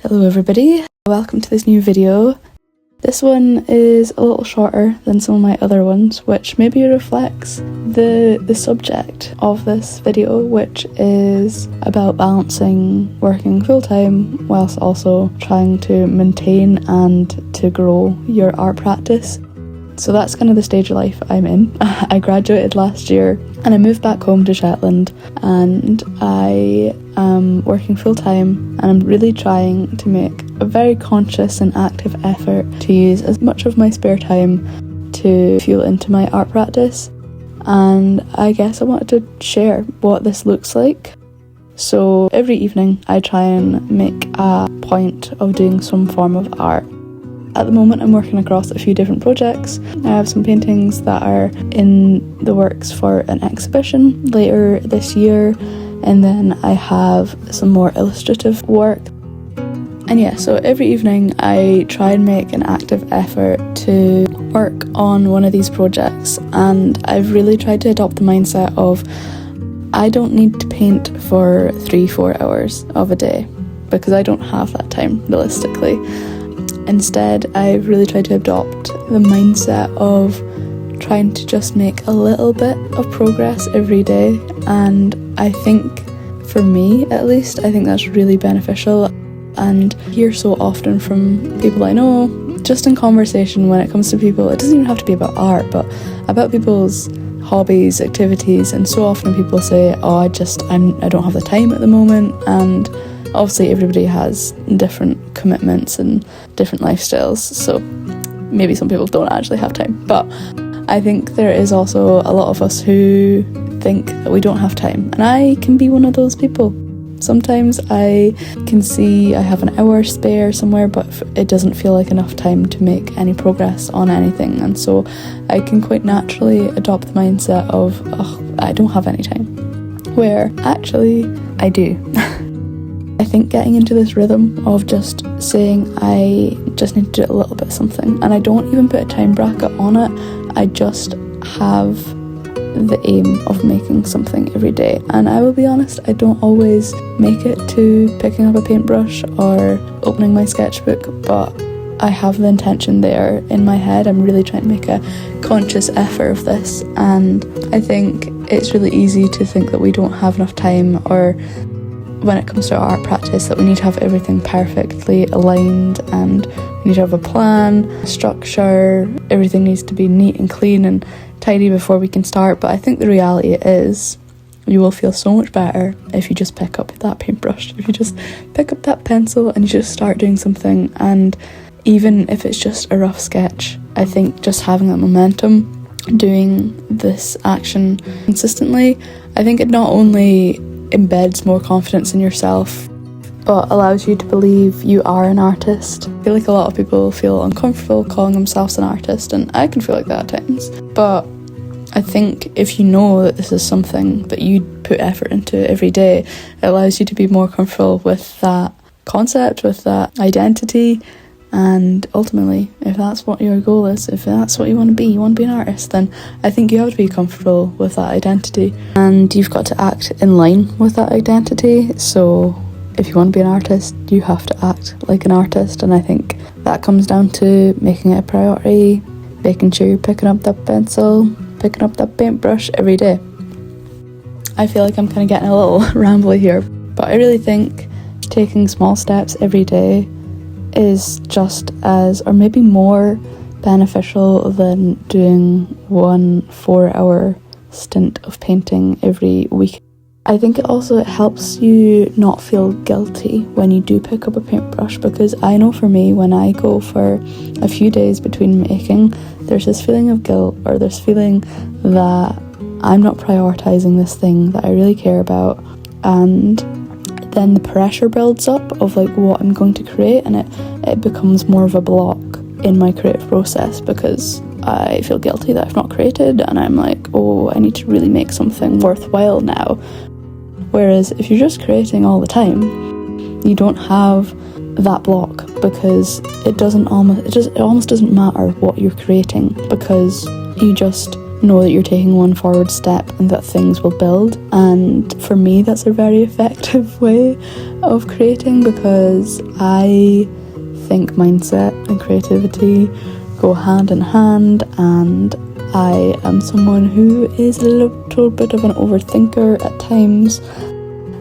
Hello everybody, welcome to this new video. This one is a little shorter than some of my other ones, which maybe reflects the subject of this video, which is about balancing working full-time whilst also trying to maintain and to grow your art practice. So that's kind of the stage of life I'm in. I graduated last year and I moved back home to Shetland, and I am working full-time, and I'm really trying to make a very conscious and active effort to use as much of my spare time to fuel into my art practice. And I guess I wanted to share what this looks like. So every evening I try and make a point of doing some form of art. At the moment I'm working across a few different projects. I have some paintings that are in the works for an exhibition later this year, and then I have some more illustrative work. And yeah, so every evening I try and make an active effort to work on one of these projects, and I've really tried to adopt the mindset of I don't need to paint for 3-4 hours of a day, because I don't have that time realistically. Instead, I've really tried to adopt the mindset of trying to just make a little bit of progress every day, and I think, for me at least, I think that's really beneficial. And hear so often from people I know, just in conversation when it comes to people, it doesn't even have to be about art, but about people's hobbies, activities, and so often people say, oh, I don't have the time at the moment. And obviously everybody has different commitments and different lifestyles, so maybe some people don't actually have time. But I think there is also a lot of us who think that we don't have time, and I can be one of those people. Sometimes I can see I have an hour spare somewhere, but it doesn't feel like enough time to make any progress on anything, and so I can quite naturally adopt the mindset of, oh, I don't have any time, where actually I do. I think getting into this rhythm of just saying I just need to do a little bit of something, and I don't even put a time bracket on it, I just have the aim of making something every day. And I will be honest, I don't always make it to picking up a paintbrush or opening my sketchbook, but I have the intention there in my head. I'm really trying to make a conscious effort of this, and I think it's really easy to think that we don't have enough time, or when it comes to art practice, that we need to have everything perfectly aligned and we need to have a plan, a structure, everything needs to be neat and clean and tidy before we can start. But I think the reality is you will feel so much better if you just pick up that paintbrush, if you just pick up that pencil and you just start doing something. And even if it's just a rough sketch, I think just having that momentum, doing this action consistently, I think it not only embeds more confidence in yourself, but allows you to believe you are an artist. I feel like a lot of people feel uncomfortable calling themselves an artist, and I can feel like that at times. But I think if you know that this is something that you put effort into every day, it allows you to be more comfortable with that concept, with that identity. And ultimately, if that's what your goal is, if that's what you want to be an artist, then I think you have to be comfortable with that identity, and you've got to act in line with that identity. So if you want to be an artist, you have to act like an artist, and I think that comes down to making it a priority, making sure you're picking up that pencil, picking up that paintbrush every day. I feel like I'm kind of getting a little rambly here, but I really think taking small steps every day is just as, or maybe more, beneficial than doing 1 4-hour stint of painting every week. I think it helps you not feel guilty when you do pick up a paintbrush, because I know for me, when I go for a few days between making, there's this feeling of guilt, or this feeling that I'm not prioritising this thing that I really care about, and then the pressure builds up of like what I'm going to create, and it becomes more of a block in my creative process, because I feel guilty that I've not created, and I'm like, oh, I need to really make something worthwhile now. Whereas if you're just creating all the time, you don't have that block, because it almost doesn't matter what you're creating, because you just know that you're taking one forward step and that things will build. And for me, that's a very effective way of creating, because I think mindset and creativity go hand in hand, and I am someone who is a little bit of an overthinker at times,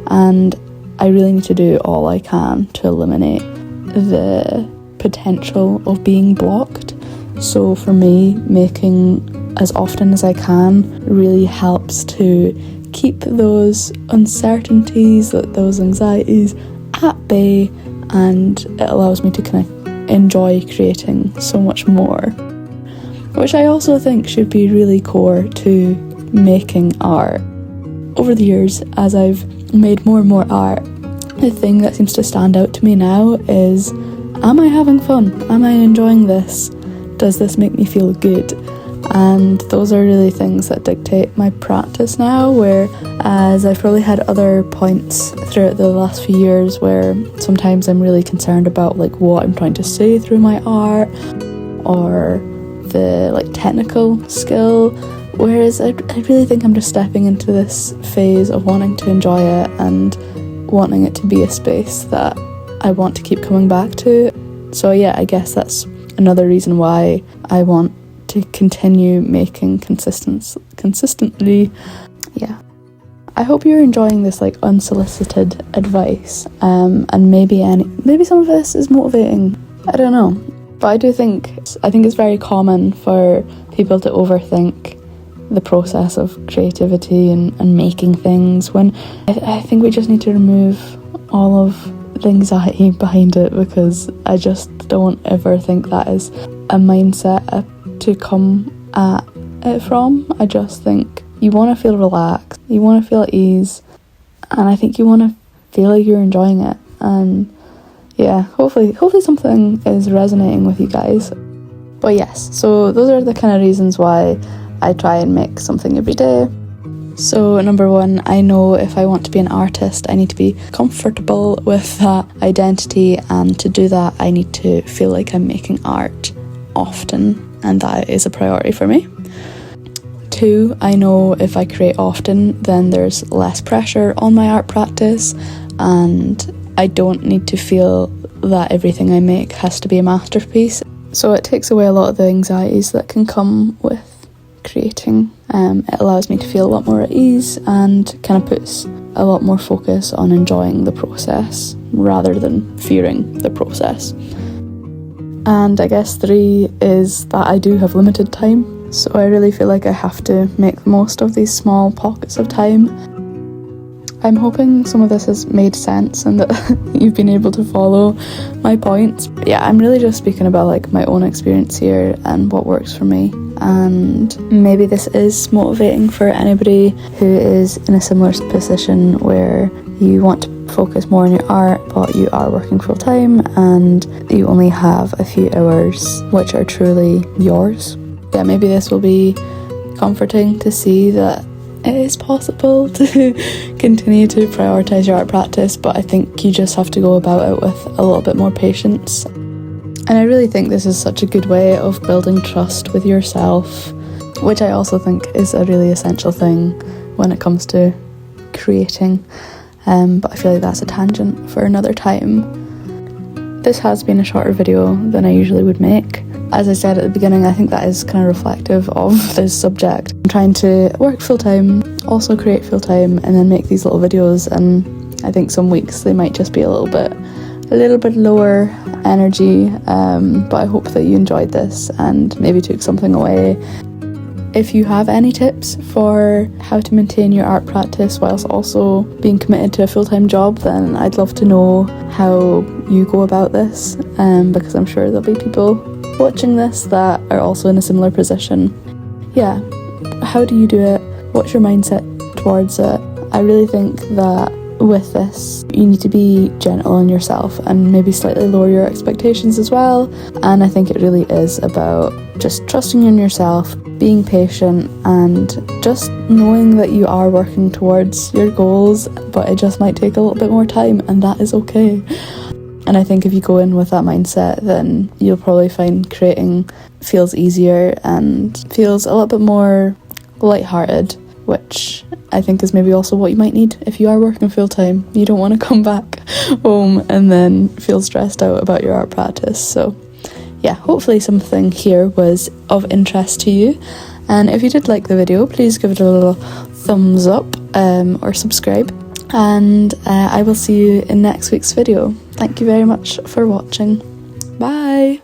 and I really need to do all I can to eliminate the potential of being blocked. So for me, making as often as I can really helps to keep those uncertainties, those anxieties at bay, and it allows me to kind of enjoy creating so much more, which I also think should be really core to making art. Over the years, as I've made more and more art, the thing that seems to stand out to me now is, am I having fun? Am I enjoying this? Does this make me feel good? And those are really things that dictate my practice now, whereas I've probably had other points throughout the last few years where sometimes I'm really concerned about like what I'm trying to say through my art, or the like technical skill, whereas I really think I'm just stepping into this phase of wanting to enjoy it and wanting it to be a space that I want to keep coming back to. So yeah, I guess that's another reason why I want to continue making consistently. Yeah, I hope you're enjoying this like unsolicited advice, and maybe some of this is motivating, I don't know. But I think it's very common for people to overthink the process of creativity and making things, when I think we just need to remove all of the anxiety behind it, because I just don't ever think that is a mindset to come at it from. I just think you want to feel relaxed, you want to feel at ease, and I think you want to feel like you're enjoying it. And yeah, hopefully something is resonating with you guys. But yes, so those are the kind of reasons why I try and make something every day. So number one, I know if I want to be an artist, I need to be comfortable with that identity, and to do that I need to feel like I'm making art often, and that is a priority for me. Two, I know if I create often, then there's less pressure on my art practice, and I don't need to feel that everything I make has to be a masterpiece. So it takes away a lot of the anxieties that can come with creating. It allows me to feel a lot more at ease, and kind of puts a lot more focus on enjoying the process rather than fearing the process. And I guess three is that I do have limited time, so I really feel like I have to make the most of these small pockets of time. I'm hoping some of this has made sense and that you've been able to follow my points. But yeah, I'm really just speaking about like my own experience here and what works for me. And maybe this is motivating for anybody who is in a similar position where you want to focus more on your art, but you are working full time and you only have a few hours which are truly yours. Yeah, maybe this will be comforting to see that it is possible to continue to prioritise your art practice, but I think you just have to go about it with a little bit more patience. And I really think this is such a good way of building trust with yourself, which I also think is a really essential thing when it comes to creating. But I feel like that's a tangent for another time. This has been a shorter video than I usually would make. As I said at the beginning, I think that is kind of reflective of this subject. I'm trying to work full-time, also create full-time, and then make these little videos, and I think some weeks they might just be a little bit lower energy, but I hope that you enjoyed this and maybe took something away. If you have any tips for how to maintain your art practice whilst also being committed to a full-time job, then I'd love to know how you go about this, because I'm sure there'll be people watching this that are also in a similar position. Yeah, how do you do it? What's your mindset towards it? I really think that with this, you need to be gentle on yourself and maybe slightly lower your expectations as well. And I think it really is about just trusting in yourself, being patient, and just knowing that you are working towards your goals, but it just might take a little bit more time, and that is okay. And I think if you go in with that mindset, then you'll probably find creating feels easier and feels a little bit more lighthearted, which I think is maybe also what you might need if you are working full time. You don't want to come back home and then feel stressed out about your art practice. So yeah, hopefully something here was of interest to you. And if you did like the video, please give it a little thumbs up or subscribe. And I will see you in next week's video. Thank you very much for watching. Bye!